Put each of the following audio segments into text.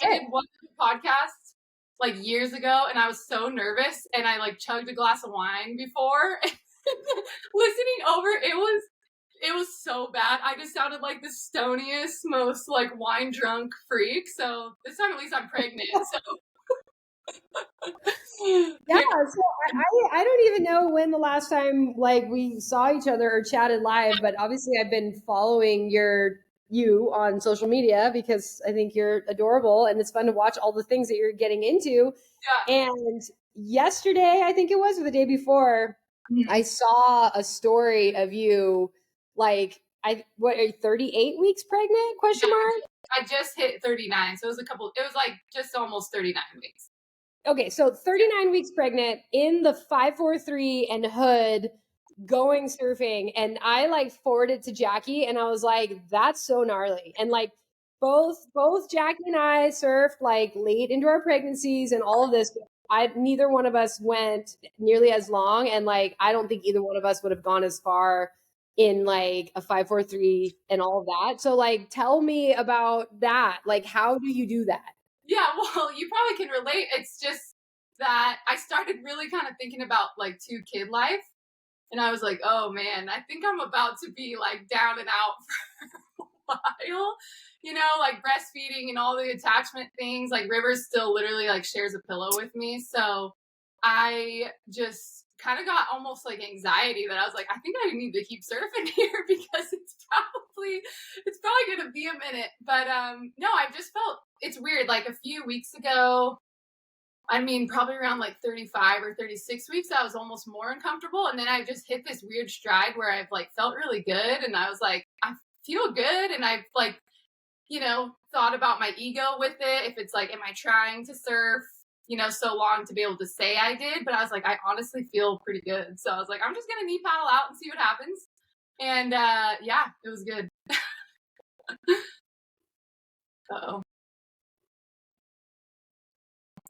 I did one podcast like years ago, and I was so nervous, and I like chugged a glass of wine before listening over. It was so bad. I just sounded like the stoniest, most like wine drunk freak. So this time at least I'm pregnant. So yeah, so I don't even know when the last time like we saw each other or chatted live, but obviously I've been following you on social media because I think you're adorable and it's fun to watch all the things that you're getting into. yeah. And yesterday, I think it was, or the day before, I saw a story of you like what are you, 38 weeks pregnant? Question mark. I just hit 39, so it was like just almost 39 weeks. Okay, so 39 weeks pregnant in the 543 and hood going surfing, and I like forwarded to Jackie and I was like, that's so gnarly. And like both Jackie and I surfed like late into our pregnancies and all of this. Neither one of us went nearly as long, and like I don't think either one of us would have gone as far in like a 543 and all of that. So like tell me about that. Like how do you do that? Yeah, well, you probably can relate. It's just that I started really kind of thinking about like 2-kid life. And I was like, oh man, I think I'm about to be like down and out for a while. You know, like breastfeeding and all the attachment things. Like River's still literally like shares a pillow with me. So I just kind of got almost like anxiety that I was like, I think I need to keep surfing here because it's probably gonna be a minute. But no, I just felt it's weird. Like a few weeks ago, I mean, probably around like 35 or 36 weeks, I was almost more uncomfortable. And then I just hit this weird stride where I've like felt really good. And I was like, I feel good. And I've like, you know, thought about my ego with it. If it's like, am I trying to surf, you know, so long to be able to say I did? But I was like, I honestly feel pretty good. So I was like, I'm just going to knee paddle out and see what happens. And yeah, it was good. Uh-oh.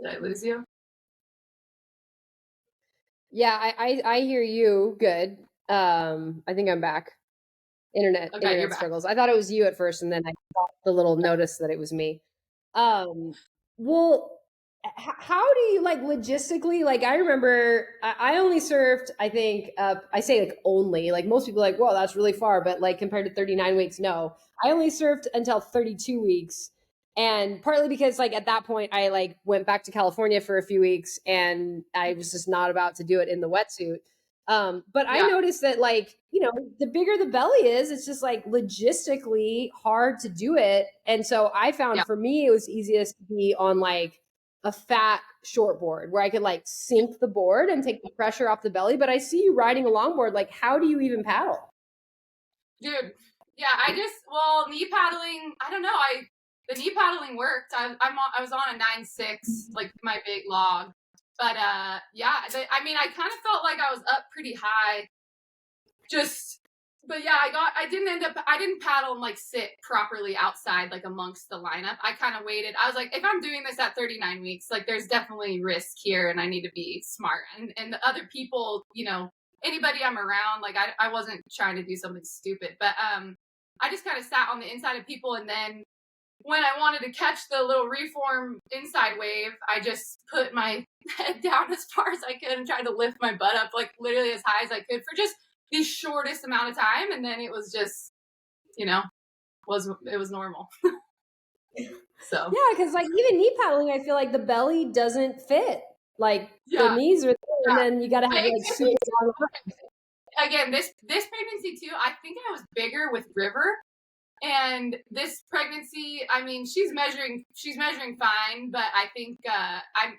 Did I lose you? Yeah, I hear you. Good. I think I'm back. Internet struggles. I thought it was you at first, and then I got the little notice that it was me. Well, how do you like logistically? Like, I remember I only surfed. I think I say like only. Like most people, are like, whoa, that's really far. But like compared to 39 weeks, no, I only surfed until 32 weeks. And partly because like at that point I like went back to California for a few weeks and I was just not about to do it in the wetsuit. But I noticed that like, you know, the bigger the belly is, it's just like logistically hard to do it. And so I found for me, it was easiest to be on like a fat shortboard where I could like sink the board and take the pressure off the belly. But I see you riding a longboard. Like, how do you even paddle? Dude, yeah, knee paddling, I don't know. The knee paddling worked. I was on a 9.6, like my big log. But yeah, I mean, I kind of felt like I was up pretty high. But yeah, I didn't paddle and like sit properly outside, like amongst the lineup. I kind of waited. I was like, if I'm doing this at 39 weeks, like there's definitely risk here and I need to be smart. And the other people, you know, anybody I'm around, like I wasn't trying to do something stupid, but I just kind of sat on the inside of people, and then when I wanted to catch the little reform inside wave, I just put my head down as far as I could and tried to lift my butt up like literally as high as I could for just the shortest amount of time, and then it was just, you know, it was normal. So yeah, because like even knee paddling, I feel like the belly doesn't fit. Like the knees are there, and then you got to have like super long arms. Again, this pregnancy too, I think I was bigger with River. And this pregnancy, I mean, she's measuring fine, but I think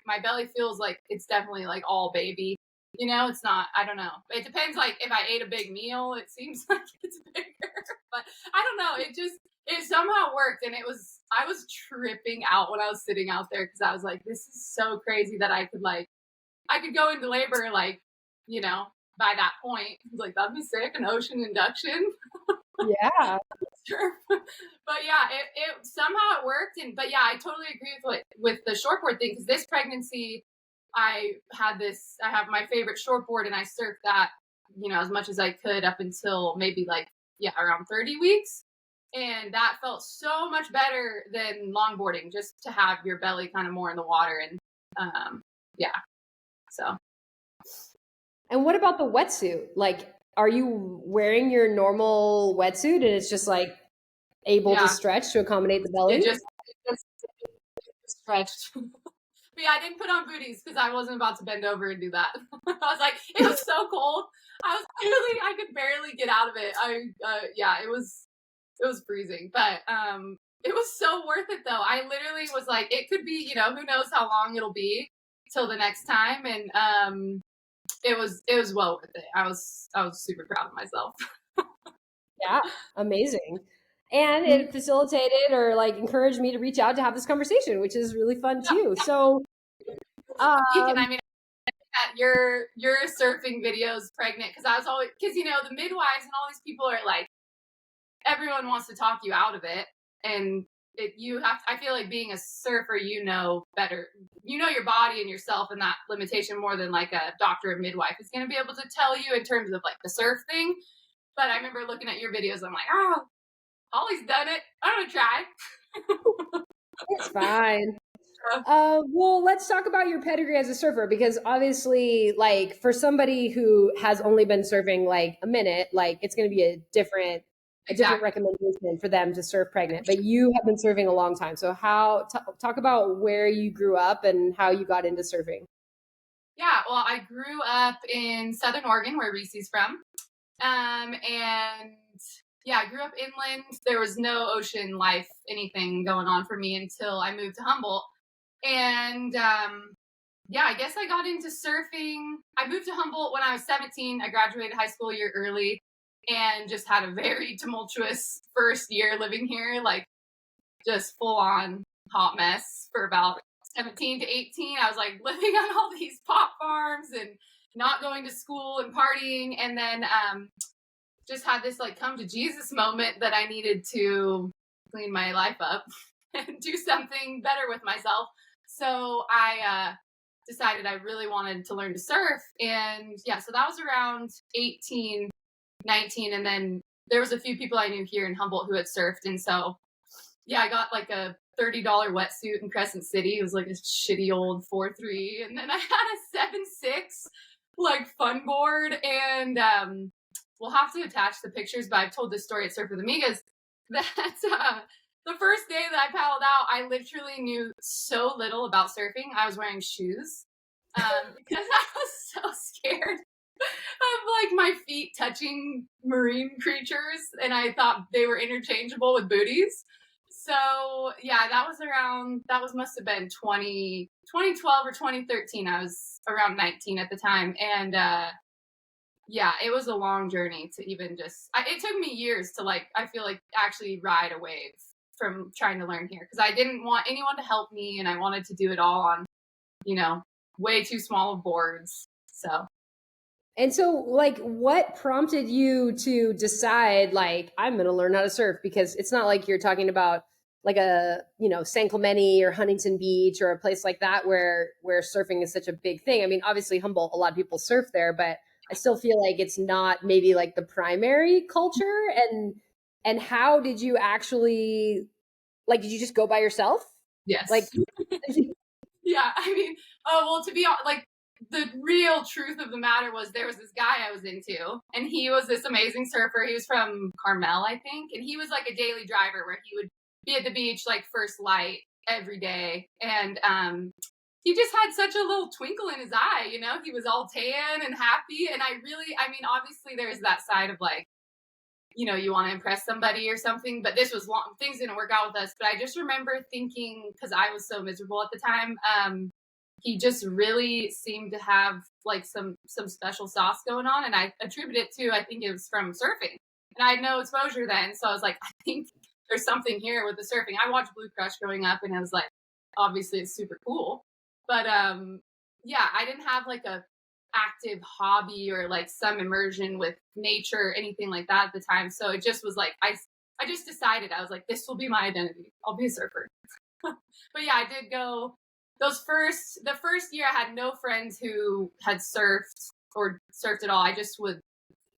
my belly feels like it's definitely like all baby. You know, it's not, I don't know. It depends, like if I ate a big meal, it seems like it's bigger. But I don't know. It somehow worked, and I was tripping out when I was sitting out there because I was like, this is so crazy that I could go into labor, like, you know, by that point. I was like, that'd be sick, an ocean induction. Yeah. Sure. But yeah, it somehow it worked. But yeah, I totally agree with the shortboard thing, because this pregnancy, I have my favorite shortboard, and I surfed that, you know, as much as I could up until maybe like, yeah, around 30 weeks. And that felt so much better than longboarding, just to have your belly kind of more in the water. And yeah, so. And what about the wetsuit? Like, are you wearing your normal wetsuit and it's just like able to Yeah, stretch to accommodate the it belly? just stretched. But yeah, I didn't put on booties because I wasn't about to bend over and do that. I was like, it was so cold. I could barely get out of it. Yeah, it was freezing, but it was so worth it though. I literally was like, it could be, who knows how long it'll be till the next time, and it was well worth it. I was super proud of myself. Yeah, amazing. And it facilitated or like encouraged me to reach out to have this conversation, which is really fun too. So, And I um, mean, at your surfing videos pregnant, because I was always, because the midwives and all these people are like, everyone wants to talk you out of it, and you have to, I feel like being a surfer, better, your body and yourself and that limitation more than like a doctor or midwife is going to be able to tell you in terms of like the surf thing. But I remember looking at your videos, I'm like, oh, Holly's done it, I'm gonna try. it's fine. Well, let's talk about your pedigree as a surfer because obviously, like for somebody who has only been surfing like a minute, like it's going to be a different Exactly. recommendation for them to surf pregnant. But you have been surfing a long time, so talk about where you grew up and how you got into surfing. Yeah, well, I grew up in Southern Oregon, where Reese's from, and yeah, I grew up inland. There was no ocean life, anything going on for me until I moved to Humboldt. And yeah, I guess I got into surfing. I moved to Humboldt when I was 17. I graduated high school a year early and just had a very tumultuous first year living here, like just full on hot mess for about 17 to 18. I was like living on all these pop farms and not going to school and partying. And then just had this like come to Jesus moment that I needed to clean my life up and do something better with myself. So I decided I really wanted to learn to surf. And yeah, so that was around 18, 19. And then there was a few people I knew here in Humboldt who had surfed. And so, yeah, I got like a $30 wetsuit in Crescent City. It was like a shitty old 4.3. And then I had a 7.6 like fun board. And we'll have to attach the pictures, but I've told this story at Surf with Amigas that the first day that I paddled out, I literally knew so little about surfing. I was wearing shoes because I was so scared of like my feet touching marine creatures, and I thought they were interchangeable with booties. So yeah, must have been 2012 or 2013. I was around 19 at the time, and yeah, it was a long journey to even it took me years to like, I feel like actually ride a wave from trying to learn here, because I didn't want anyone to help me and I wanted to do it all on, way too small of boards. So. And so, like, what prompted you to decide, like, I'm going to learn how to surf? Because it's not like you're talking about like a, San Clemente or Huntington Beach or a place like that where surfing is such a big thing. I mean, obviously Humboldt, a lot of people surf there, but I still feel like it's not maybe like the primary culture. And how did you actually, like, did you just go by yourself? Like, Yes. Yeah, I mean, oh, well, to be honest, like, the real truth of the matter was there was this guy I was into, and he was this amazing surfer. He was from Carmel, I think, and he was like a daily driver where he would be at the beach like first light every day, and he just had such a little twinkle in his eye, he was all tan and happy, and I mean, obviously there's that side of like, you want to impress somebody or something, but this was long, things didn't work out with us. But I just remember thinking, because I was so miserable at the time, he just really seemed to have like some special sauce going on, and I attribute it to, I think it was from surfing, and I had no exposure then, so I was like, I think there's something here with the surfing. I watched Blue Crush growing up, and I was like, obviously it's super cool, but yeah, I didn't have like a active hobby or like some immersion with nature or anything like that at the time. So it just was like, I just decided, I was like, this will be my identity. I'll be a surfer. But yeah, I did go the first year. I had no friends who had surfed or surfed at all. I just would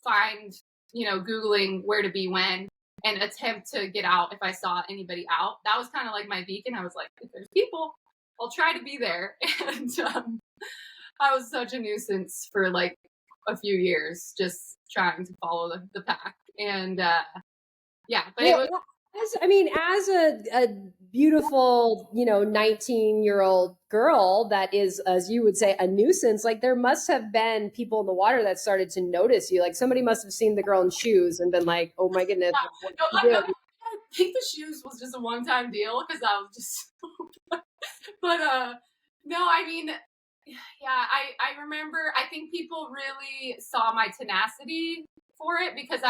find, Googling where to be when, and attempt to get out if I saw anybody out. That was kind of like my beacon. I was like, if there's people, I'll try to be there. And I was such a nuisance for like a few years, just trying to follow the pack. And yeah, but it was. As a beautiful, 19-year-old girl that is, as you would say, a nuisance, like there must have been people in the water that started to notice you. Like somebody must have seen the girl in shoes and been like, oh my goodness. Yeah. I think the shoes was just a one-time deal because I was just but no, I mean, yeah, I remember, I think people really saw my tenacity for it because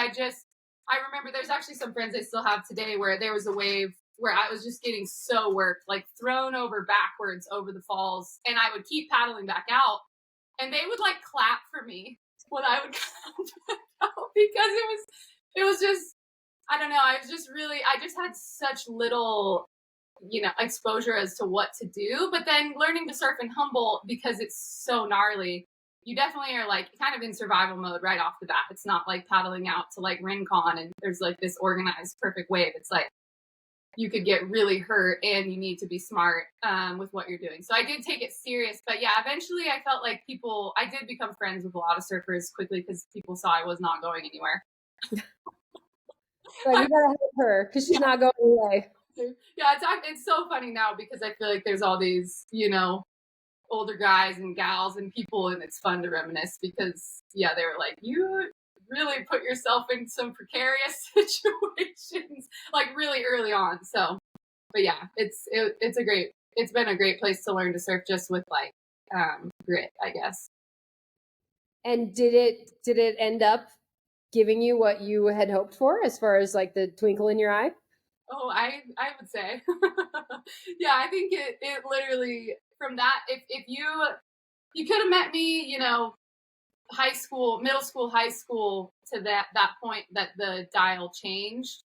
I remember there's actually some friends I still have today where there was a wave where I was just getting so worked, like thrown over backwards over the falls, and I would keep paddling back out, and they would like clap for me when I would come back out because it was just, I don't know, I just had such little, exposure as to what to do. But then learning to surf in Humboldt, because it's so gnarly, you definitely are like kind of in survival mode right off the bat. It's not like paddling out to like Rincon and there's like this organized perfect wave. It's like you could get really hurt and you need to be smart with what you're doing. So I did take it serious. But yeah, eventually I felt like I did become friends with a lot of surfers quickly because people saw I was not going anywhere. Right, you gotta help her because she's not going away. Yeah, it's so funny now because I feel like there's all these, older guys and gals and people, and it's fun to reminisce because, yeah, they were like, you really put yourself in some precarious situations, like really early on. So, but yeah, it's been a great place to learn to surf just with like grit, I guess. And did it end up giving you what you had hoped for as far as like the twinkle in your eye? Oh, I would say, yeah, I think it literally from that, if you could have met me, high school, middle school, high school to that point that the dial changed.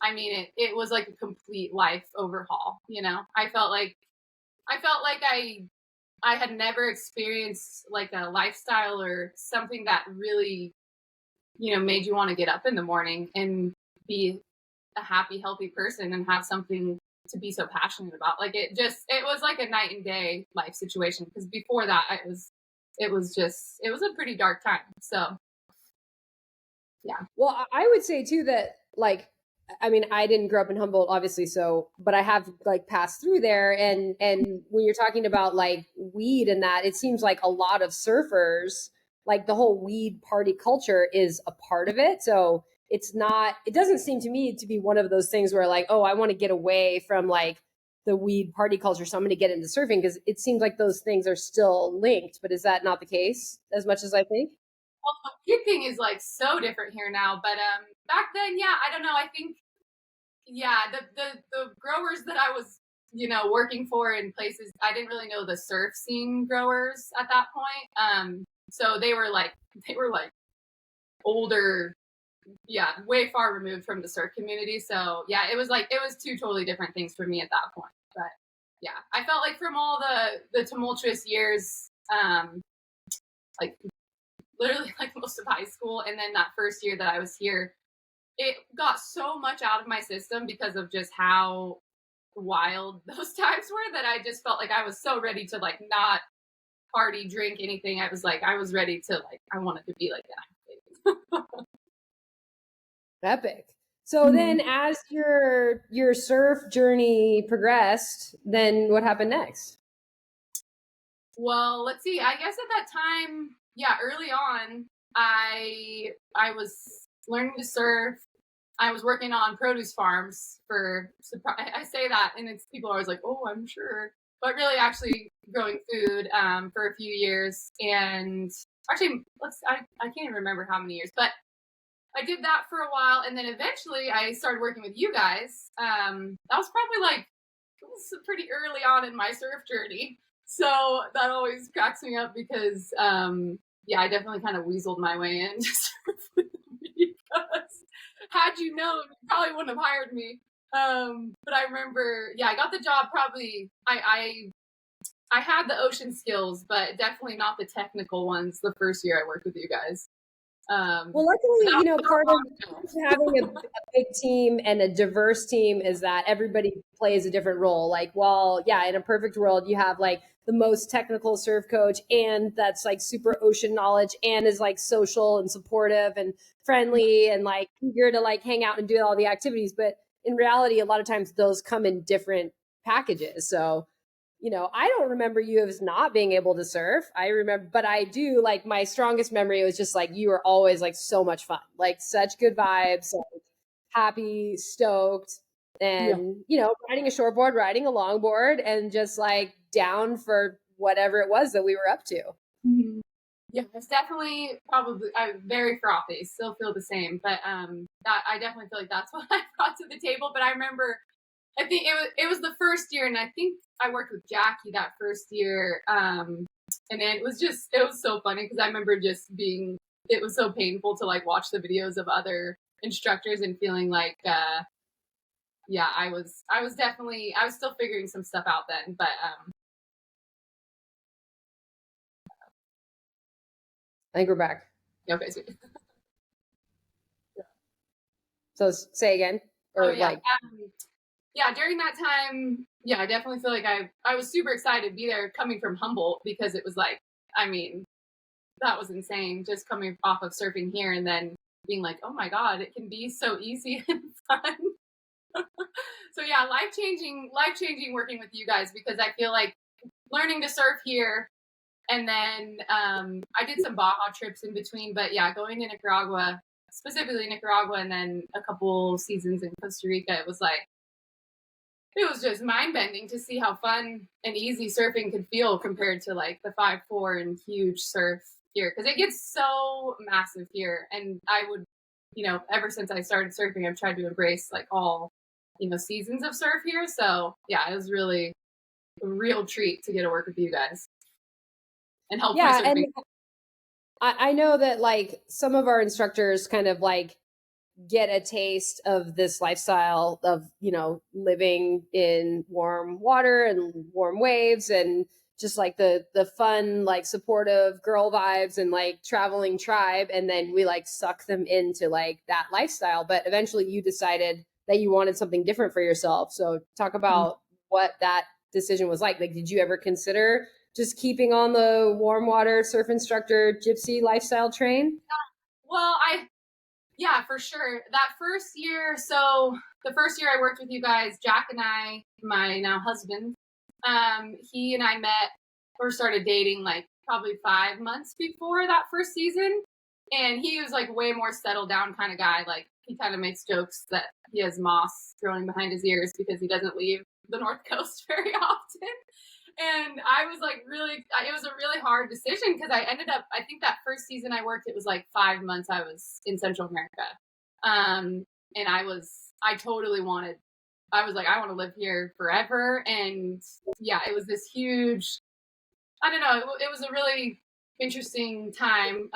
I mean, it was like a complete life overhaul. I felt like I had never experienced like a lifestyle or something that really, made you want to get up in the morning and be a happy, healthy person and have something to be so passionate about. Like it was like a night and day life situation. Because before that, it was a pretty dark time. So, yeah. Well, I would say too that like, I didn't grow up in Humboldt, obviously, so, but I have like passed through there, and when you're talking about like weed and that, it seems like a lot of surfers, like the whole weed party culture is a part of it. So it doesn't seem to me to be one of those things where like, oh, I want to get away from like the weed party culture, so I'm going to get into surfing, because it seems like those things are still linked. But is that not the case as much as I think? Well, the weed thing is like so different here now, but back then, yeah, I don't know. I think, yeah, the growers that I was, working for in places, I didn't really know the surf scene growers at that point. So they were like older, yeah, way far removed from the surf community. So yeah, it was two totally different things for me at that point. But yeah, I felt like from all the tumultuous years, like literally like most of high school, and then that first year that I was here, it got so much out of my system because of just how wild those times were, that I just felt like I was so ready to like not party, drink, anything. I was ready to like, I wanted to be like that. Epic. So then as your surf journey progressed, then what happened next? Well, let's see. I guess at that time, yeah, early on, I was learning to surf. I was working on produce farms for, I say that and it's, people are always like, oh, I'm sure, but really actually growing food for a few years. And actually, I can't even remember how many years, but I did that for a while. And then eventually I started working with you guys. That was probably like, it was pretty early on in my surf journey. So that always cracks me up because, yeah, I definitely kind of weaseled my way in to surf with you because had you known, you probably wouldn't have hired me. But I remember, yeah, I got the job probably, I had the ocean skills, but definitely not the technical ones the first year I worked with you guys. Well, That luckily, was part a long of having a big team and a diverse team is that everybody plays a different role. Like, well, yeah, in a perfect world, you have like the most technical surf coach and that's like super ocean knowledge and is like social and supportive and friendly and like eager to like hang out and do all the activities. But in reality, a lot of times those come in different packages. So I don't remember you as not being able to surf. I remember, but I do like my strongest memory was just like you were always like so much fun, like such good vibes, like, happy, stoked, Yeah. and riding a shortboard, riding a longboard, and just like down for whatever it was that we were up to. Mhm. Yeah, it's definitely probably I'm very frothy. Still feel the same, but that I definitely feel like that's what I brought to the table. But I remember, I think it was the first year, and I think I worked with Jackie that first year, and then it was so funny because I remember just being it was so painful to like watch the videos of other instructors and feeling like yeah I was definitely I was still figuring some stuff out then, but I think we're back. okay, sweet. So say again, Oh or yeah. like, Yeah, during that time, yeah, I definitely feel like I was super excited to be there coming from Humboldt because it was like, I mean, that was insane just coming off of surfing here and then being like, oh my God, it can be so easy and fun. So yeah, life changing working with you guys because I feel like learning to surf here and then I did some Baja trips in between, but yeah, going to Nicaragua, specifically Nicaragua, and then a couple seasons in Costa Rica, it was just mind bending to see how fun and easy surfing could feel compared to like the 5'4" and huge surf here because it gets so massive here. And I would, ever since I started surfing, I've tried to embrace like all, seasons of surf here. So yeah, it was really a real treat to get to work with you guys and help my yeah, surfing. and I know that like some of our instructors kind of like get a taste of this lifestyle of living in warm water and warm waves and just like the fun like supportive girl vibes and like traveling tribe, and then we like suck them into like that lifestyle. But eventually you decided that you wanted something different for yourself. So talk about what that decision was like. Like, did you ever consider just keeping on the warm water surf instructor gypsy lifestyle train? Well, yeah, for sure. That first year, so the first year I worked with you guys, Jack and I, my now husband, he and I met or started dating like probably 5 months before that first season. And he was like way more settled down kind of guy. Like he kind of makes jokes that he has moss growing behind his ears because he doesn't leave the North Coast very often. And I was like it was a really hard decision because I ended up, I think that first season I worked, it was like 5 months I was in Central America. And I totally I was like, I want to live here forever. And yeah, it was this huge, I don't know, it was a really interesting time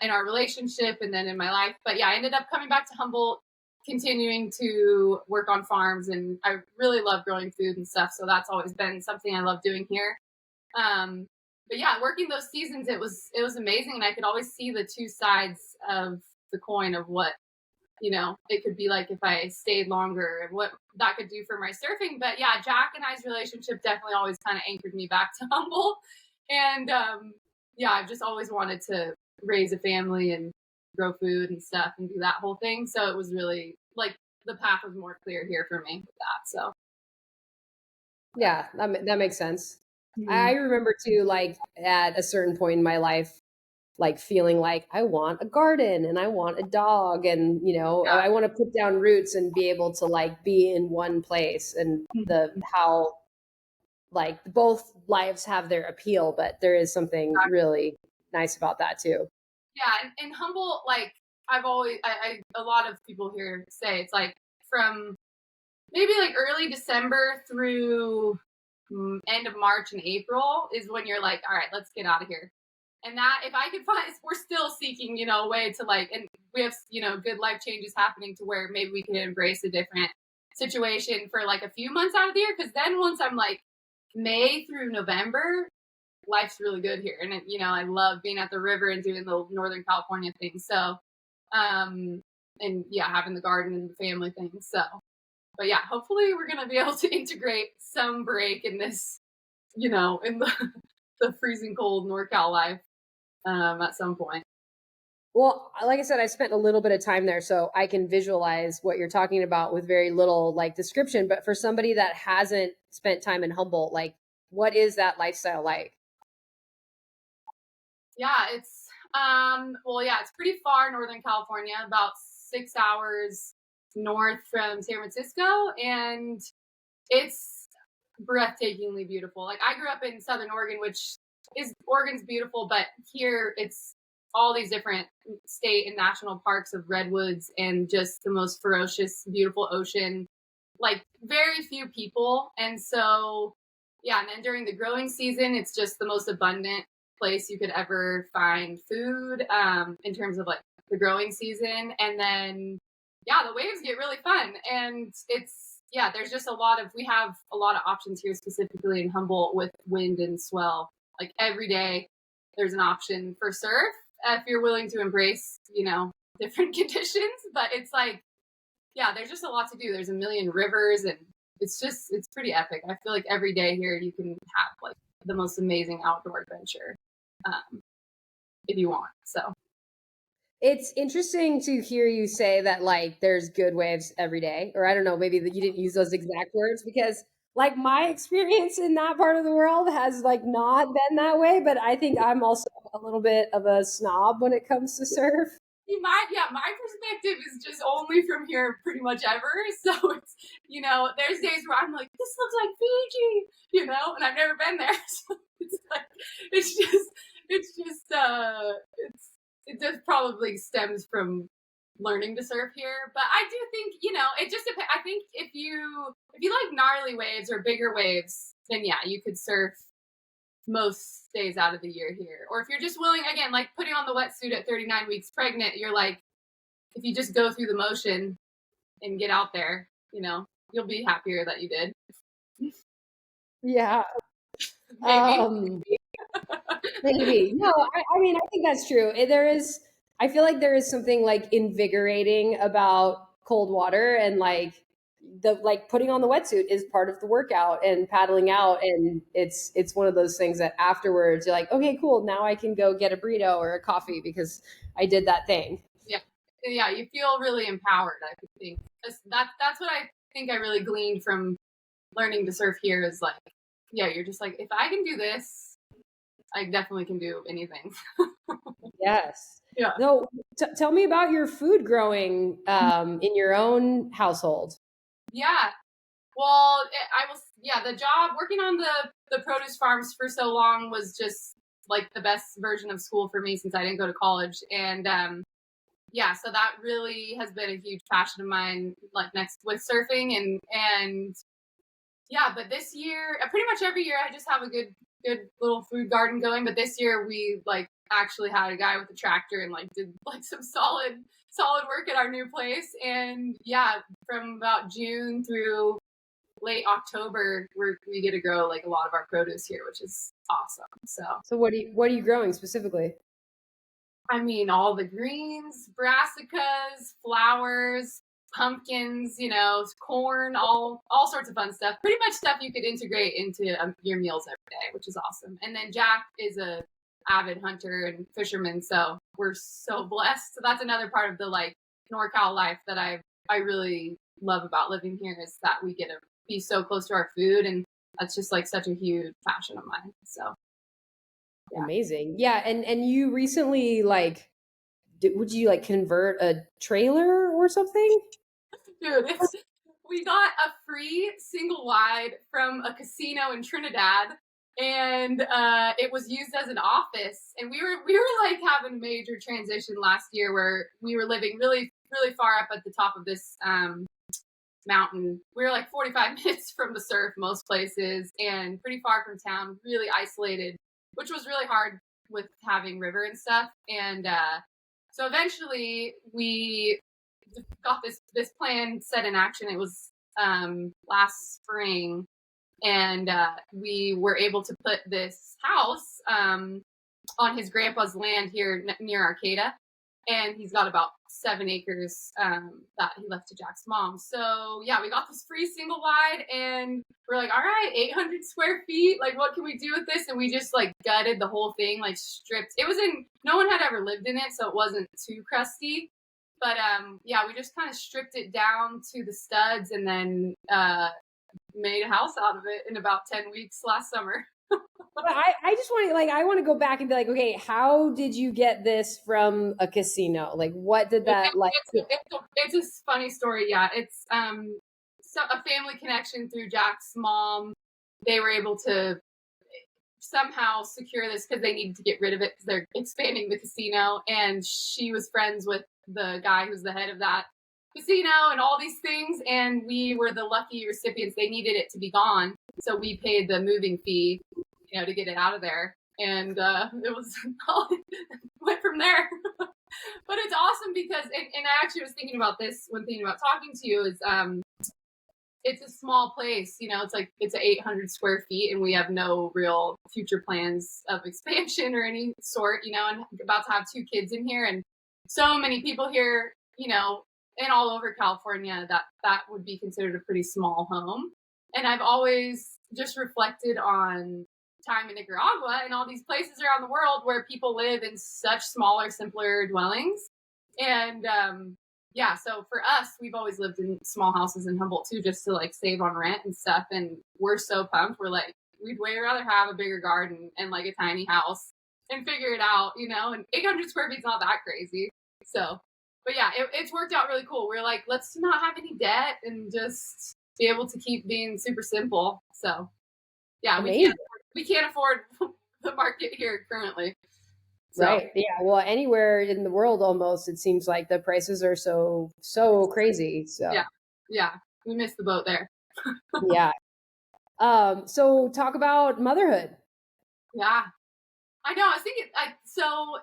in our relationship and then in my life. But yeah, I ended up coming back to Humboldt, continuing to work on farms, and I really love growing food and stuff. So that's always been something I love doing here. But yeah, working those seasons, it was amazing, and I could always see the two sides of the coin of what it could be like if I stayed longer and what that could do for my surfing. But yeah, Jack and I's relationship definitely always kind of anchored me back to Humboldt. And yeah, I've just always wanted to raise a family and grow food and stuff and do that whole thing. So it was really like the path was more clear here for me with that. So Yeah, that makes sense. I mhm. remember too, like at a certain point in my life, like feeling like I want a garden and I want a dog, and Yeah. I want to put down roots and be able to like be in one place. And the Mhm. how like both lives have their appeal, but there is something really nice about that too. Yeah, and Humboldt, like I've always, a lot of people here say it's like from maybe like early December through end of March and April is when you're like, all right, let's get out of here. And that, if I could find, we're still seeking, a way to like, and we have, good life changes happening to where maybe we can embrace a different situation for like a few months out of the year. Cause then once I'm like May through November, life's really good here. And, I love being at the river and doing the Northern California thing. So, and yeah, having the garden and the family thing. So, but yeah, hopefully we're going to be able to integrate some break in this, in the freezing cold NorCal life at some point. Well, like I said, I spent a little bit of time there, so I can visualize what you're talking about with very little like description. But for somebody that hasn't spent time in Humboldt, like, what is that lifestyle like? Yeah, it's pretty far Northern California, about 6 hours north from San Francisco, and it's breathtakingly beautiful. Like, I grew up in Southern Oregon, which Oregon's beautiful, but here it's all these different state and national parks of redwoods and just the most ferocious, beautiful ocean. Like, very few people, and so yeah. And then during the growing season, it's just the most abundant place you could ever find food, in terms of like the growing season. And then yeah, the waves get really fun, and there's just we have a lot of options here, specifically in Humboldt, with wind and swell. Like, every day there's an option for surf, if you're willing to embrace, different conditions. But it's like, yeah, there's just a lot to do. There's a million rivers, and it's pretty epic. I feel like every day here you can have like the most amazing outdoor adventure, if you want. So It's interesting to hear you say that like there's good waves every day, or I don't know, maybe that you didn't use those exact words, because like my experience in that part of the world has like not been that way. But I think I'm also a little bit of a snob when it comes to surf. my perspective is just only from here pretty much ever. So it's, there's days where I'm like, this looks like Fiji, and I've never been there. So it's like, it just probably stems from learning to surf here. But I do think, it just depends. I think if you like gnarly waves or bigger waves, then yeah, you could surf most days out of the year here. Or if you're just willing, again, like putting on the wetsuit at 39 weeks pregnant, you're like, if you just go through the motion and get out there, you'll be happier that you did. Yeah. Maybe. Maybe. No, I mean, I think that's true. I feel like there is something like invigorating about cold water, and like putting on the wetsuit is part of the workout and paddling out. And it's one of those things that afterwards you're like, okay, cool. Now I can go get a burrito or a coffee because I did that thing. Yeah. Yeah. You feel really empowered, I think. That's what I think I really gleaned from learning to surf here, is like, yeah, you're just like, if I can do this, I definitely can do anything. Yes. Yeah. No, tell me about your food growing in your own household. Yeah. Well, the job working on the produce farms for so long was just like the best version of school for me, since I didn't go to college. And so that really has been a huge passion of mine, like next with surfing. And yeah, but this year, pretty much every year, I just have a good little food garden going. But this year we like actually had a guy with a tractor and like did like some solid work at our new place. And yeah, from about June through late October, we get to grow like a lot of our produce here, which is awesome. So what are you growing specifically? I mean, all the greens, brassicas, flowers, pumpkins, corn, all sorts of fun stuff. Pretty much stuff you could integrate into your meals every day, which is awesome. And then Jack is a avid hunter and fisherman, so we're so blessed. So that's another part of the like NorCal life that I really love about living here, is that we get to be so close to our food, and that's just like such a huge passion of mine. So yeah. Amazing. Yeah, and you recently like would you like convert a trailer or something? Dude, we got a free single wide from a casino in Trinidad, and it was used as an office. And we were like having a major transition last year, where we were living really really far up at the top of this mountain. We were like 45 minutes from the surf most places, and pretty far from town, really isolated, which was really hard with having river and stuff. And so eventually we got this plan set in action. It was last spring, And we were able to put this house on his grandpa's land here near Arcata. And he's got about 7 acres that he left to Jack's mom. So yeah, we got this free single wide, and we're like, all right, 800 square feet. Like, what can we do with this? And we just like gutted the whole thing, like stripped. It was in, no one had ever lived in it, so it wasn't too crusty. But yeah, we just kind of stripped it down to the studs, and then made a house out of it in about 10 weeks last summer. But I just want to I want to go back and be like, okay, how did you get this from a casino? Like, what did that like? It's a funny story. Yeah, it's so a family connection through Jack's mom. They were able to somehow secure this because they needed to get rid of it because they're expanding the casino, and she was friends with the guy who's the head of that casino and all these things, and we were the lucky recipients. They needed it to be gone, so we paid the moving fee, to get it out of there, and it was went from there. But it's awesome because, and I actually was thinking about this when thinking about talking to you, is it's a small place, it's 800 square feet, and we have no real future plans of expansion or any sort, and about to have 2 kids in here, and so many people here, and all over California, that would be considered a pretty small home. And I've always just reflected on time in Nicaragua and all these places around the world where people live in such smaller, simpler dwellings. And yeah, so for us, we've always lived in small houses in Humboldt too, just to like save on rent and stuff. And we're so pumped. We're like, we'd way rather have a bigger garden and like a tiny house and figure it out, and 800 square feet's not that crazy. So, but yeah, it's worked out really cool. We're like, let's not have any debt and just be able to keep being super simple. So yeah, we can't afford the market here currently. So. Right. Yeah. Well, anywhere in the world, almost, it seems like the prices are so crazy. So yeah, we missed the boat there. Yeah. So talk about motherhood. Yeah, I know. I was thinking, so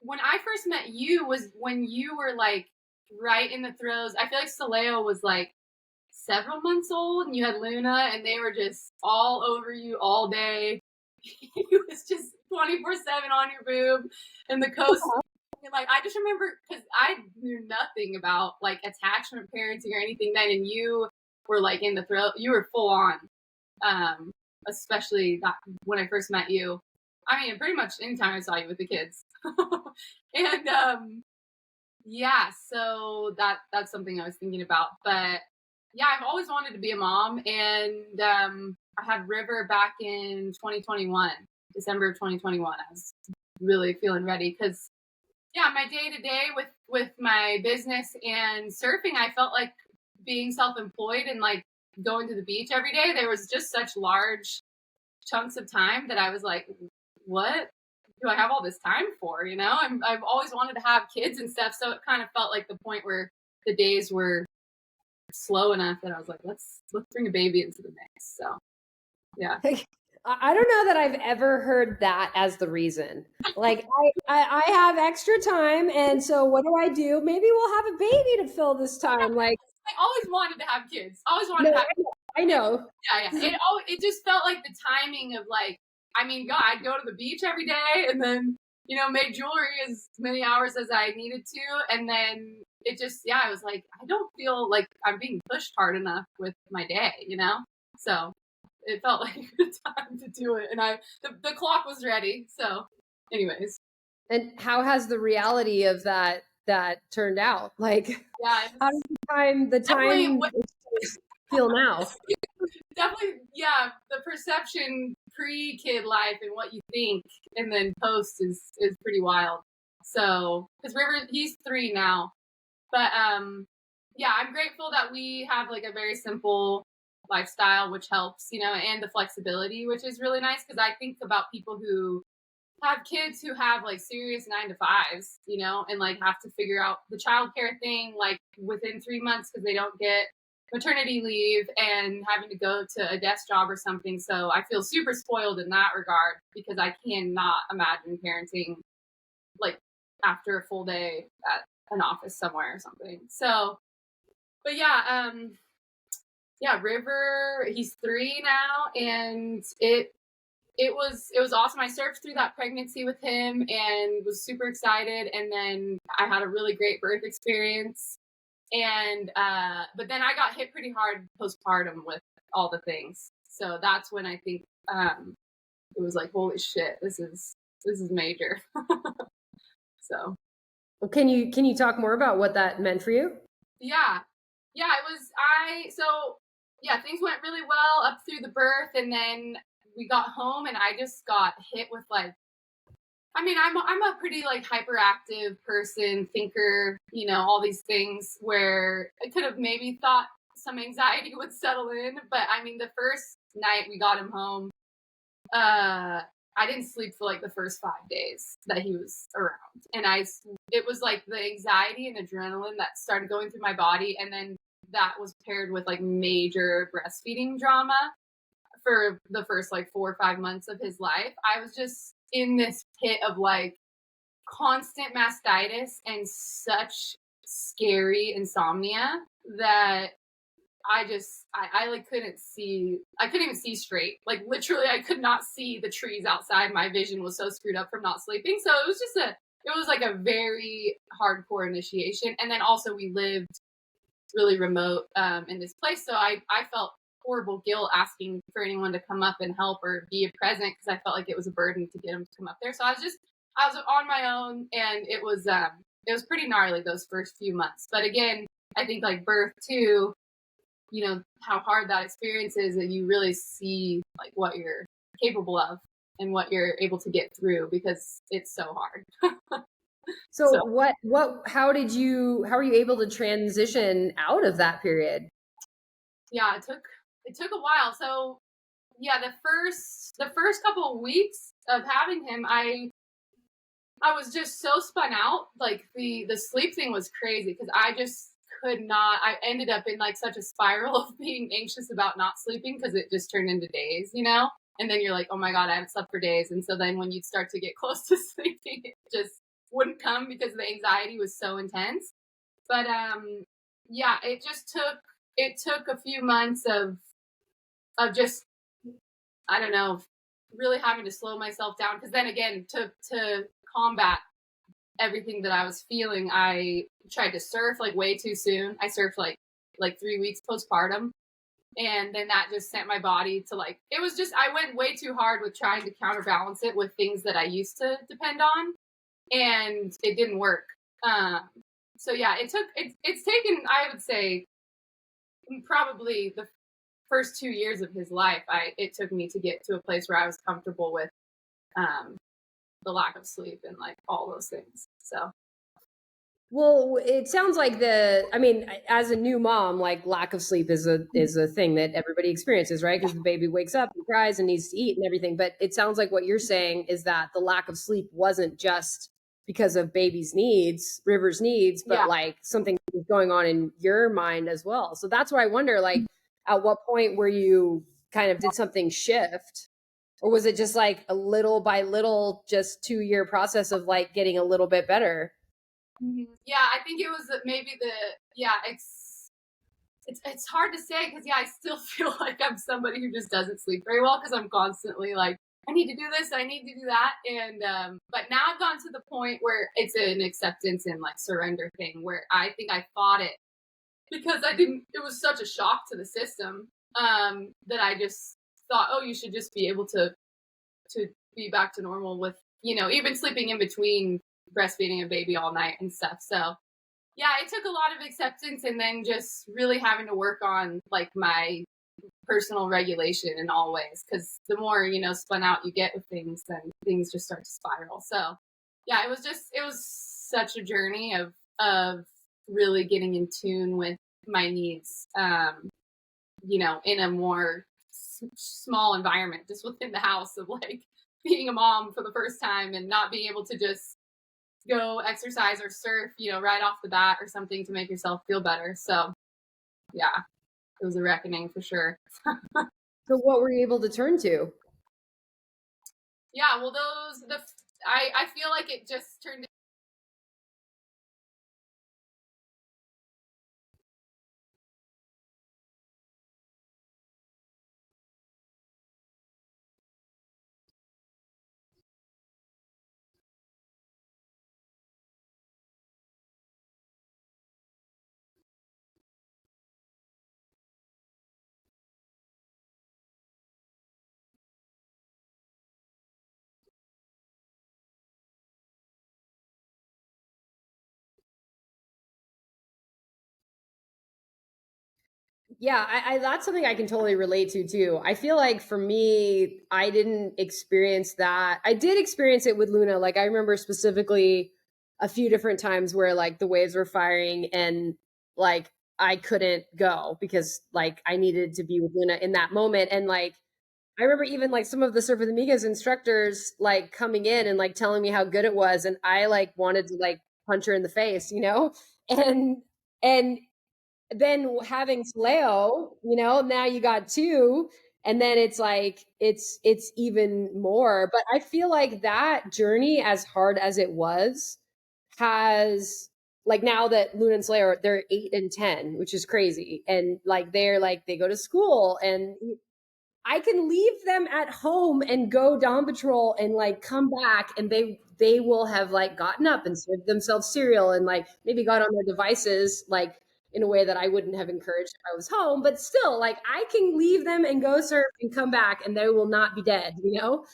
when I first met you was when you were like right in the throes. I feel like Soleo was like several months old, and you had Luna, and they were just all over you all day. He was just 24/7 on your boob, and the coast. Like, I just remember, because I knew nothing about like attachment parenting or anything then, and you were like in the throat. You were full on, especially when I first met you. I mean, pretty much anytime I saw you with the kids. And yeah, so that's something I was thinking about. But yeah, I've always wanted to be a mom, and I had River back in 2021, December of 2021. I was really feeling ready because, yeah, my day to day with my business and surfing, I felt like being self-employed and like going to the beach every day. There was just such large chunks of time that I was like, what do I have all this time for? I've always wanted to have kids and stuff, so it kind of felt like the point where the days were slow enough that I was like, let's bring a baby into the mix. So yeah. I don't know that I've ever heard that as the reason. Like, I have extra time, and so what do? Maybe we'll have a baby to fill this time. Like, I always wanted to have kids. Always wanted to have kids. I know. Yeah. It just felt like the timing of like, I mean, God, I'd go to the beach every day, and then make jewelry as many hours as I needed to, and then it just, yeah, I was like, I don't feel like I'm being pushed hard enough with my day, so it felt like a good time to do it, and the clock was ready. So anyways. And how has the reality of that turned out? Like, yeah, how does the time feel now? Definitely, yeah, the perception pre-kid life and what you think and then post is pretty wild. So because River, he's 3 now, but yeah, I'm grateful that we have like a very simple lifestyle, which helps, and the flexibility, which is really nice, because I think about people who have kids who have like serious 9-to-5s, and like have to figure out the childcare thing like within 3 months because they don't get maternity leave and having to go to a desk job or something. So I feel super spoiled in that regard, because I cannot imagine parenting like after a full day at an office somewhere or something. So, but yeah, yeah, River, he's 3 now, and it was awesome. I surfed through that pregnancy with him and was super excited, and then I had a really great birth experience. And but then I got hit pretty hard postpartum with all the things. So that's when I think it was like, holy shit, this is major. So Well, can you talk more about what that meant for you? yeah. Yeah, it was I so yeah, things went really well up through the birth, and then we got home and I just got hit with like, I mean, I'm a pretty like hyperactive person, thinker, all these things where I could have maybe thought some anxiety would settle in, but I mean, the first night we got him home, I didn't sleep for like the first 5 days that he was around, and it was like the anxiety and adrenaline that started going through my body, and then that was paired with like major breastfeeding drama for the first like 4 or 5 months of his life. I was just in this pit of like constant mastitis and such scary insomnia that I like I couldn't even see straight. Like literally I could not see the trees outside. My vision was so screwed up from not sleeping. So it was like a very hardcore initiation. And then also we lived really remote in this place. So I felt horrible guilt asking for anyone to come up and help or be present because I felt like it was a burden to get them to come up there. So I was on my own, and it was pretty gnarly those first few months. But again, I think like birth too, how hard that experience is, that you really see like what you're capable of and what you're able to get through because it's so hard. So how were you able to transition out of that period? Yeah, it took a while. So yeah, the first couple of weeks of having him, I was just so spun out. Like the sleep thing was crazy because I just could not. I ended up in like such a spiral of being anxious about not sleeping because it just turned into days. And then you're like, oh my god, I haven't slept for days. And so then when you'd start to get close to sleeping, it just wouldn't come because the anxiety was so intense. But yeah, it took a few months of just, I don't know, really having to slow myself down because then again to combat everything that I was feeling, I tried to surf like way too soon. I surfed like 3 weeks postpartum, and then that just sent my body to like, it was just, I went way too hard with trying to counterbalance it with things that I used to depend on, and it didn't work. So yeah, it's taken, I would say, probably the first 2 years of his life. It took me to get to a place where I was comfortable with um, the lack of sleep and like all those things. So Well, it sounds like as a new mom, like lack of sleep is a thing that everybody experiences, right? Because the baby wakes up and cries and needs to eat and everything. But it sounds like what you're saying is that the lack of sleep wasn't just because of baby's needs, River's needs, but yeah. like something was going on in your mind as well. So that's why I wonder, like, at what point were you kind of did something shift? Or was it just like a little by little, just 2 year process of like getting a little bit better? Yeah, I think it was maybe yeah, it's hard to say because yeah, I still feel like I'm somebody who just doesn't sleep very well because I'm constantly like, I need to do this, I need to do that, and but now I've gotten to the point where it's an acceptance and like surrender thing where I think I fought it because I didn't. It was such a shock to the system that I just thought, oh, you should just be able to be back to normal with even sleeping in between breastfeeding a baby all night and stuff. So yeah, it took a lot of acceptance and then just really having to work on like my personal regulation in all ways because the more spun out you get with things, then things just start to spiral. So yeah, it was such a journey of really getting in tune with my needs, in a more small environment, just within the house of like being a mom for the first time and not being able to just go exercise or surf, right off the bat or something to make yourself feel better. So yeah, it was a reckoning for sure. So what were you able to turn to? Yeah, well, I feel like it just turned Yeah, that's something I can totally relate to too. I feel like for me, I didn't experience that. I did experience it with Luna. Like I remember specifically a few different times where like the waves were firing and like I couldn't go because like I needed to be with Luna in that moment. And like I remember even like some of the Surf with Amigas instructors like coming in and like telling me how good it was, and I like wanted to like punch her in the face, you know? And and then having Leo, you know, now you got two, and then it's like it's even more. But I feel like that journey, as hard as it was, has like now that Luna and Slayer, they're 8 and 10, which is crazy. And like they're like they go to school and I can leave them at home and go Dawn Patrol and like come back and they will have like gotten up and served themselves cereal and like maybe got on their devices like in a way that I wouldn't have encouraged if I was home, but still like I can leave them and go surf and come back and they will not be dead, you know?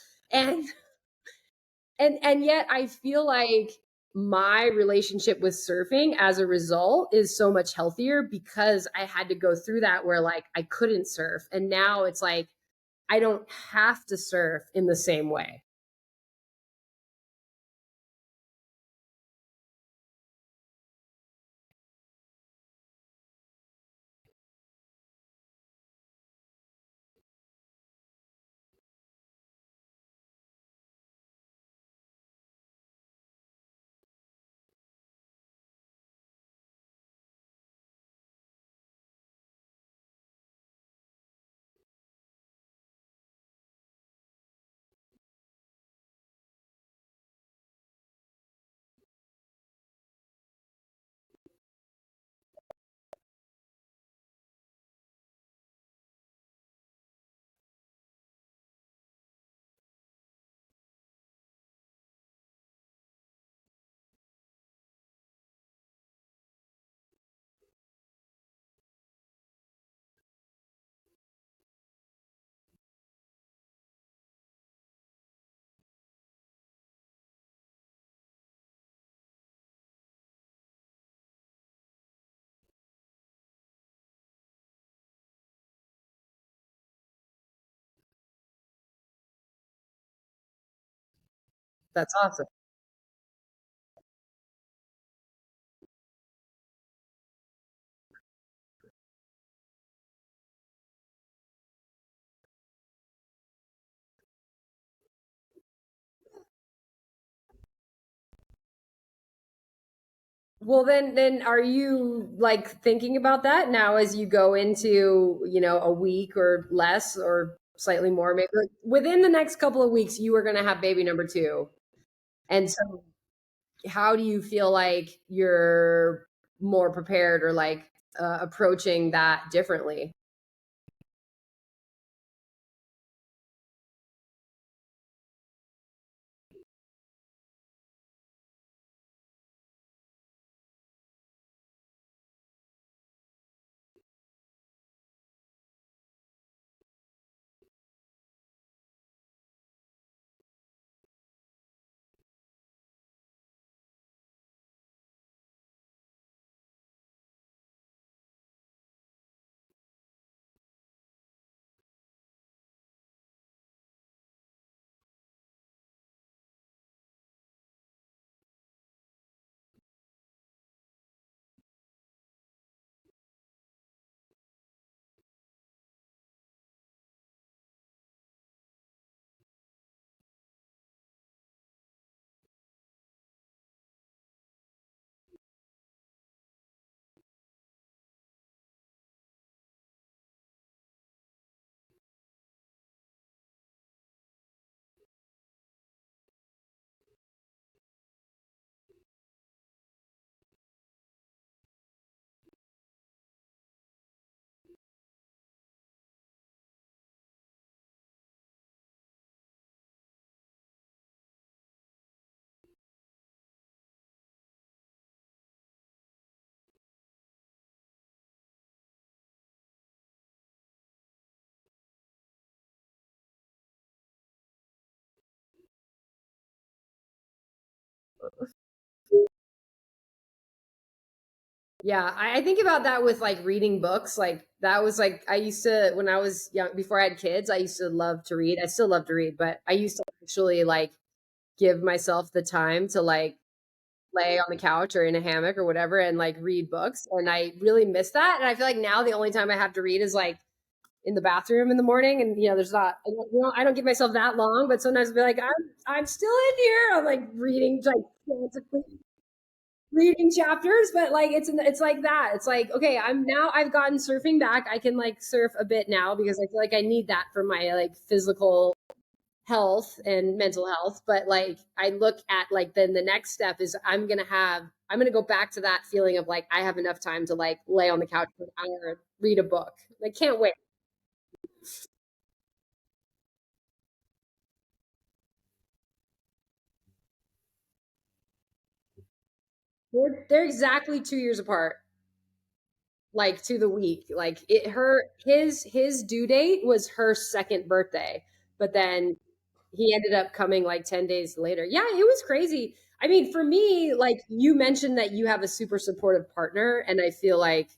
And and yet I feel like my relationship with surfing as a result is so much healthier because I had to go through that where like I couldn't surf and now it's like I don't have to surf in the same way. That's awesome. Well, then are you like thinking about that now as you go into, you know, a week or less or slightly more, maybe like, within the next couple of weeks, you are going to have baby number two. And so how do you feel like you're more prepared or like approaching that differently? Yeah, I think about that with like reading books. Like That was like, I used to, when I was young, before I had kids, I used to love to read. I still love to read, but I used to actually like give myself the time to like lay on the couch or in a hammock or whatever and like read books. And I really miss that. And I feel like now the only time I have to read is like in the bathroom in the morning. And there's not, I don't give myself that long, but sometimes I'll be like, I'm still in here. I'm like reading, like reading chapters, but like it's like that. It's like, okay, I've gotten surfing back. I can like surf a bit now because I feel like I need that for my like physical health and mental health. But like I look at like then the next step is I'm gonna go back to that feeling of like I have enough time to like lay on the couch for an hour, read a book. I can't wait. They're exactly 2 years apart, like to the week. Like his due date was her second birthday, but then he ended up coming like 10 days later. Yeah, it was crazy. I mean, for me, like you mentioned that you have a super supportive partner, and I feel like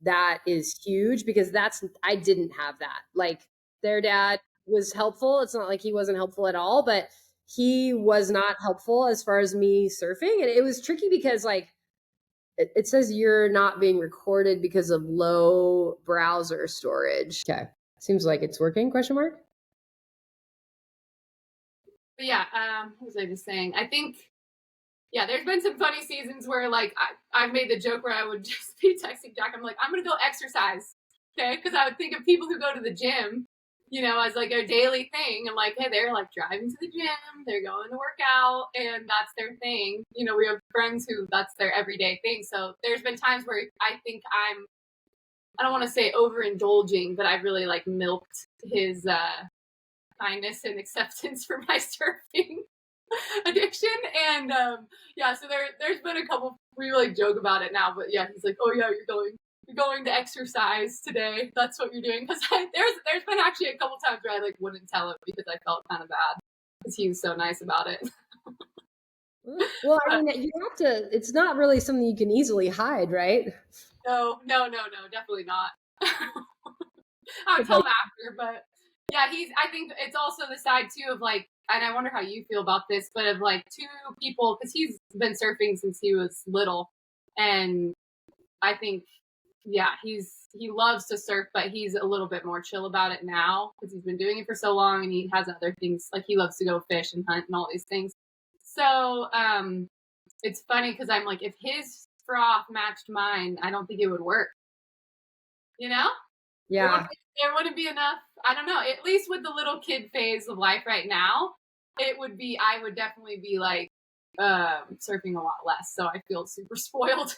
that is huge because I didn't have that. Like their dad was helpful. It's not like he wasn't helpful at all, but he was not helpful as far as me surfing. And it was tricky because like it says you're not being recorded because of low browser storage. Okay. Seems like it's working, question mark? But yeah, what was I just saying? I think, yeah, there's been some funny seasons where like I've made the joke where I would just be texting Jack. I'm like, I'm gonna go exercise, okay? Because I would think of people who go to the gym, as like a daily thing. I'm like, hey, they're like driving to the gym, they're going to work out, and that's their thing. We have friends who that's their everyday thing. So there's been times where I think I don't want to say overindulging, but I've really like milked his kindness and acceptance for my surfing addiction. And yeah, so there's been a couple, we like joke about it now, but yeah, he's like, oh yeah, you're going to exercise today, that's what you're doing. Because there's been actually a couple times where I like wouldn't tell him because I felt kind of bad because he was so nice about it. Well, I mean, you have to, it's not really something you can easily hide, right? No, definitely not. I would tell him after, but yeah, I think it's also the side too of like, and I wonder how you feel about this, but of like two people, because he's been surfing since he was little, and I think, yeah, he loves to surf, but he's a little bit more chill about it now because he's been doing it for so long, and he has other things like he loves to go fish and hunt and all these things. So it's funny because I'm like, if his froth matched mine, I don't think it would work. You know? Yeah. There wouldn't be enough. I don't know. At least with the little kid phase of life right now, I would definitely be like surfing a lot less. So I feel super spoiled.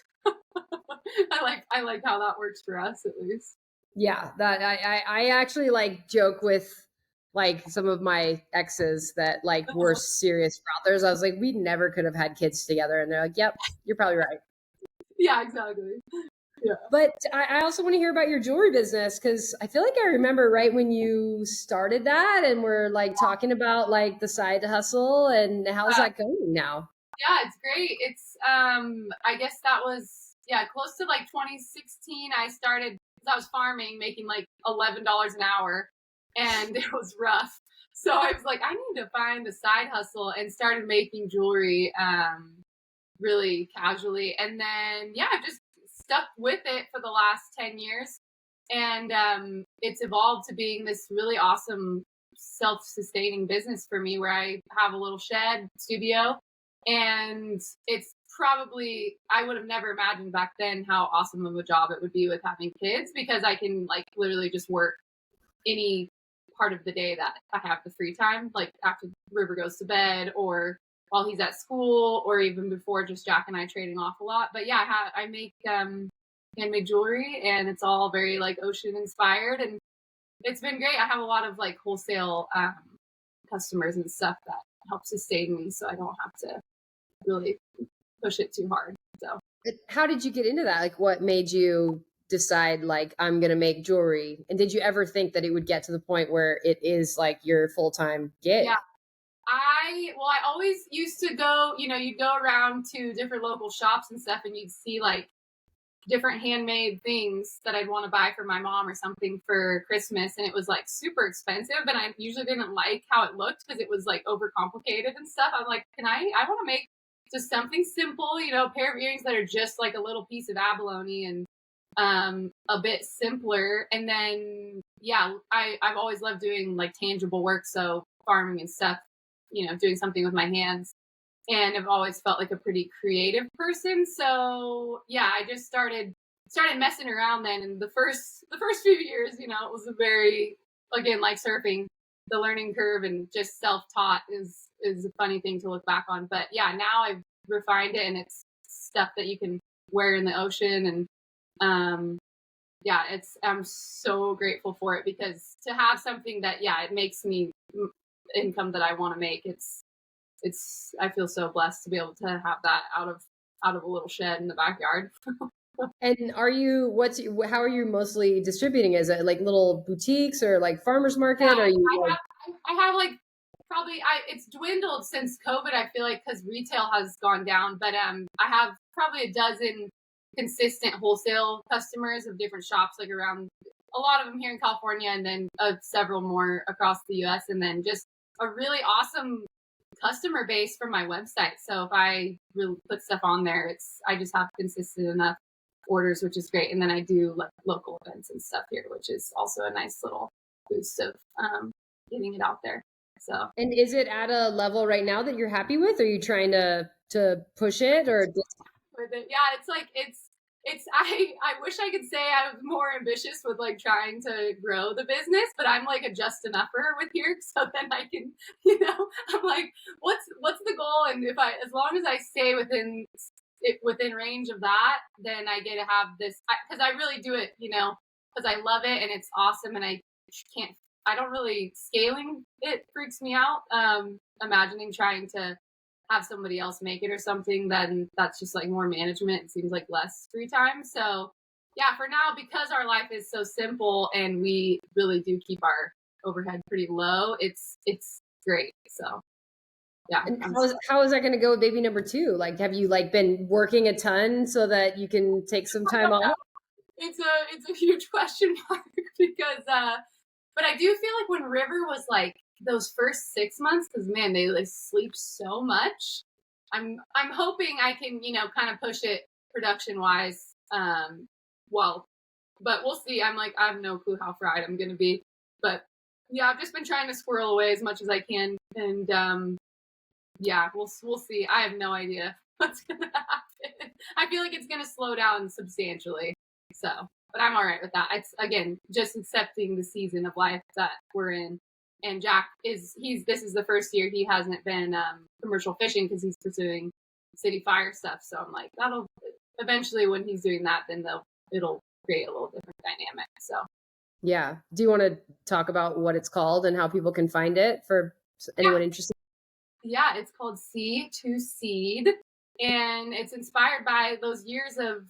I like how that works for us at least. Yeah, that I actually like joke with like some of my exes that like were serious brothers. I was like, we never could have had kids together, and they're like, yep, you're probably right. Yeah, exactly. Yeah. But I also want to hear about your jewelry business because I feel like I remember right when you started that, and we're like talking about like the side hustle, and how's that going now? Yeah, it's great. It's I guess that was, yeah, close to like 2016 I started because I was farming making like $11 an hour, and it was rough. So I was like, I need to find a side hustle, and started making jewelry really casually. And then yeah, I've just stuck with it for the last 10 years. And it's evolved to being this really awesome self-sustaining business for me where I have a little shed studio, and it's probably, I would have never imagined back then how awesome of a job it would be with having kids, because I can like literally just work any part of the day that I have the free time, like after River goes to bed or while he's at school, or even before, just Jack and I trading off a lot. But yeah, I make handmade jewelry, and it's all very like ocean inspired, and it's been great. I have a lot of like wholesale customers and stuff that help sustain me, so I don't have to really push it too hard. So How did you get into that? Like, what made you decide like I'm gonna make jewelry? And did you ever think that it would get to the point where it is like your full-time gig? yeah, I always used to go, you'd go around to different local shops and stuff, and you'd see like different handmade things that I'd want to buy for my mom or something for Christmas. And it was like super expensive. And I usually didn't like how it looked because it was like overcomplicated and stuff. I'm like, I want to make just something simple, you know, a pair of earrings that are just like a little piece of abalone and a bit simpler. And then, yeah, I've always loved doing like tangible work. So farming and stuff, you know, doing something with my hands. And I've always felt like a pretty creative person. So yeah, I just started messing around then. And the first few years, you know, it was a very, again, like surfing, the learning curve and just self-taught is a funny thing to look back on. But yeah, now I've refined it and it's stuff that you can wear in the ocean. And yeah, I'm so grateful for it because to have something that, yeah, it makes me income that I want to make. I feel so blessed to be able to have that out of a little shed in the backyard. And how are you mostly distributing? Is it like little boutiques or like farmers market? Yeah, Or are you I have like probably it's dwindled since COVID. I feel like because retail has gone down, but I have probably a dozen consistent wholesale customers of different shops, like around a lot of them here in California, and then several more across the U.S. And then just a really awesome customer base for my website. So if I really put stuff on there, I just have consistent enough orders, which is great. And then I do like local events and stuff here, which is also a nice little boost of getting it out there. So, and is it at a level right now that you're happy with? Or are you trying to push it or with it, yeah, it's like I wish I could say I was more ambitious with like trying to grow the business, but I'm like a just enougher with here. So then I can, you know, I'm like, what's the goal? And as long as I stay within range of that, then I get to have this, because I really do it, you know, because I love it and it's awesome. And I don't really, scaling it freaks me out. Imagining trying to have somebody else make it or something, then that's just like more management. It seems like less free time. So yeah, for now, because our life is so simple and we really do keep our overhead pretty low, it's great. So yeah. And how is that going to go with baby number 2? Like, have you like been working a ton so that you can take some time off? It's a huge question mark because but I do feel like when River was like those first 6 months, because man, they like sleep so much. I'm hoping I can, you know, kind of push it production wise. Well, but we'll see. I have no clue how fried I'm gonna be. But yeah, I've just been trying to squirrel away as much as I can. And yeah, we'll see. I have no idea what's gonna happen. I feel like it's gonna slow down substantially. So, but I'm all right with that. It's again just accepting the season of life that we're in. And Jack this is the first year he hasn't been commercial fishing because he's pursuing city fire stuff. So I'm like, that'll eventually when he's doing that, then it'll create a little different dynamic. So yeah. Do you want to talk about what it's called and how people can find it for anyone interested? Yeah, it's called Sea to Seed, and it's inspired by those years of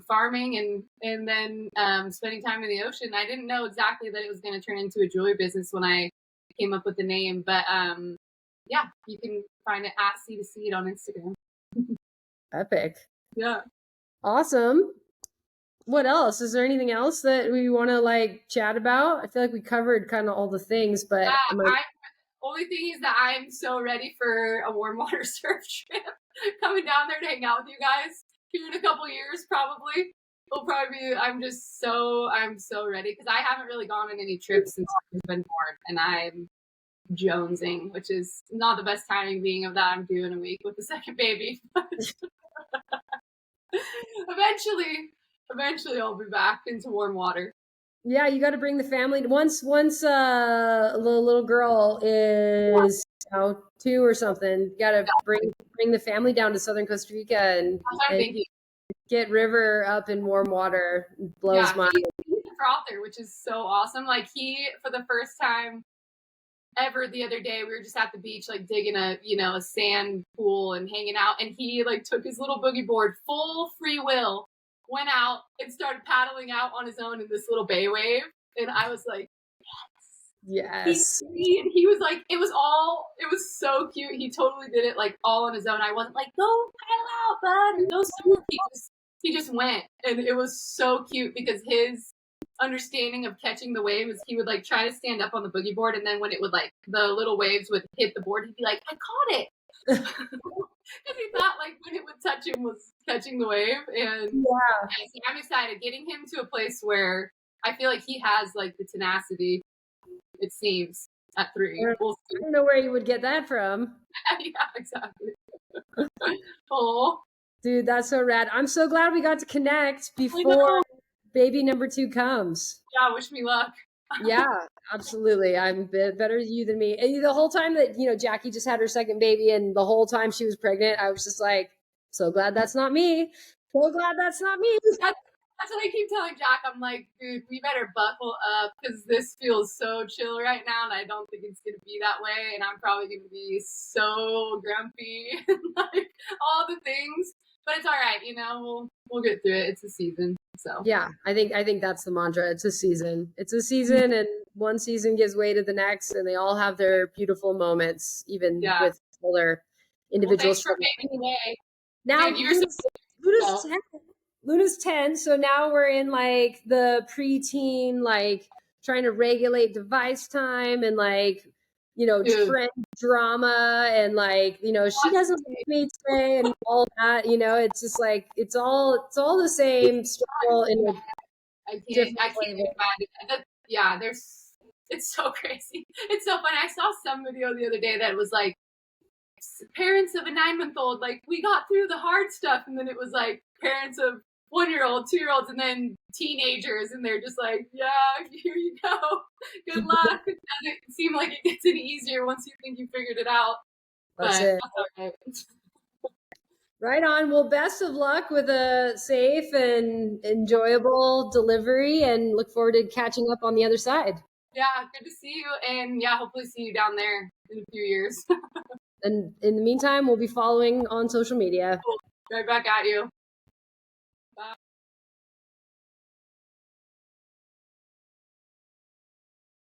farming and then spending time in the ocean. I didn't know exactly that it was going to turn into a jewelry business when I came up with the name, but yeah, you can find it at Sea to Seed on Instagram. Epic. Yeah. Awesome. What else? Is there anything else that we want to like chat about? I feel like we covered kind of all the things, but only thing is that I'm so ready for a warm water surf trip. Coming down there to hang out with you guys here in a couple years, probably. It'll probably be, I'm so ready because I haven't really gone on any trips since I've been born, and I'm jonesing, which is not the best timing being of that I'm due in a week with the second baby. Eventually I'll be back into warm water. Yeah, you got to bring the family. Once the little girl is 2 or something, you got to bring the family down to southern Costa Rica and get River up in warm water. It blows my mind. He's a frother, which is so awesome. Like he, for the first time ever the other day, we were just at the beach, like digging a sand pool and hanging out, and he like took his little boogie board, full free will, went out and started paddling out on his own in this little bay wave. And I was like, yes. And he was like, it was so cute. He totally did it like all on his own. I wasn't like, go paddle out, bud, or go swim. He just he just went, and it was so cute because his understanding of catching the wave is he would like try to stand up on the boogie board, and then when it would like the little waves would hit the board, he'd be like, I caught it. Because he thought like when it would touch him was catching the wave. And Yeah. so I'm excited getting him to a place where I feel like he has like the tenacity, it seems, at 3. We'll see. I don't know where you would get that from. Yeah, exactly. Oh, Dude, that's so rad. I'm so glad we got to connect before baby number 2 comes. Yeah, wish me luck. Yeah, absolutely. I'm better you than me. And the whole time that, Jackie just had her second baby, and the whole time she was pregnant, I was just like, so glad that's not me. So glad that's not me. That's what I keep telling Jack. I'm like, dude, we better buckle up because this feels so chill right now, and I don't think it's going to be that way. And I'm probably going to be so grumpy and like all the things. But it's all right, we'll get through it. It's a season. So yeah, I think that's the mantra. It's a season. It's a season, and one season gives way to the next, and they all have their beautiful moments, even with other individuals. Well, thanks for paving the way. Now, Luna's 10. Luna's 10, so now we're in like the preteen, like trying to regulate device time and like, trend drama, and like, she doesn't like me today and all that, it's just like it's all the same struggle in I can't imagine. Yeah, it's so crazy. It's so funny. I saw some video the other day that was like parents of a 9-month-old, like we got through the hard stuff, and then it was like parents of 1-year-old, 2-year-olds, and then teenagers, and they're just like, yeah, here you go, good luck. It doesn't seem like it gets any easier once you think you figured it out. That's it. Right on. Well, best of luck with a safe and enjoyable delivery, and look forward to catching up on the other side. Yeah, good to see you, and yeah, hopefully see you down there in a few years. And in the meantime, we'll be following on social media. Cool. Right back at you.